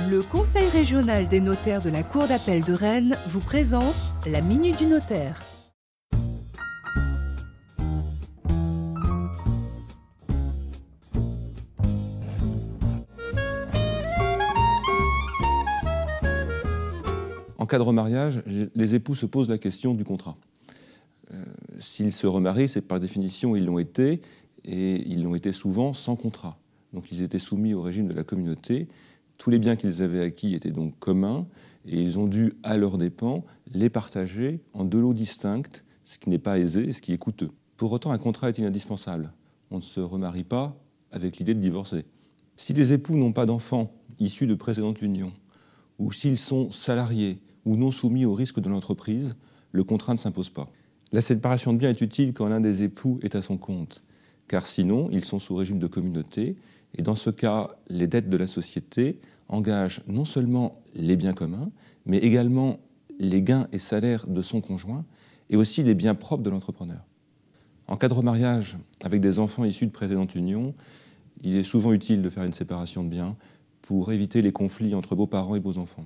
Le Conseil régional des notaires de la Cour d'appel de Rennes vous présente la Minute du notaire. En cas de remariage, les époux se posent la question du contrat. S'ils se remarient, c'est par définition ils l'ont été, et ils l'ont été souvent sans contrat. Donc ils étaient soumis au régime de la communauté. Tous les biens qu'ils avaient acquis étaient donc communs, et ils ont dû, à leurs dépens, les partager en deux lots distincts, ce qui n'est pas aisé et ce qui est coûteux. Pour autant, un contrat est indispensable. On ne se remarie pas avec l'idée de divorcer. Si les époux n'ont pas d'enfants issus de précédentes unions, ou s'ils sont salariés ou non soumis au risque de l'entreprise, le contrat ne s'impose pas. La séparation de biens est utile quand l'un des époux est à son compte, car sinon, ils sont sous régime de communauté, et dans ce cas, les dettes de la société engagent non seulement les biens communs, mais également les gains et salaires de son conjoint, et aussi les biens propres de l'entrepreneur. En cas de remariage avec des enfants issus de précédentes unions, il est souvent utile de faire une séparation de biens pour éviter les conflits entre beaux-parents et beaux-enfants.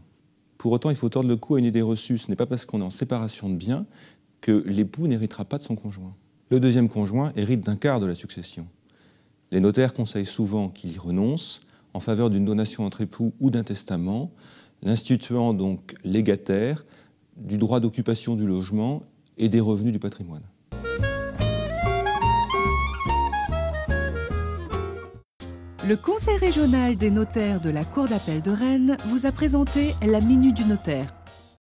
Pour autant, il faut tordre le cou à une idée reçue. Ce n'est pas parce qu'on est en séparation de biens que l'époux n'héritera pas de son conjoint. Le deuxième conjoint hérite d'un quart de la succession. Les notaires conseillent souvent qu'il y renonce en faveur d'une donation entre époux ou d'un testament, l'instituant donc légataire du droit d'occupation du logement et des revenus du patrimoine. Le Conseil régional des notaires de la Cour d'appel de Rennes vous a présenté la Minute du notaire.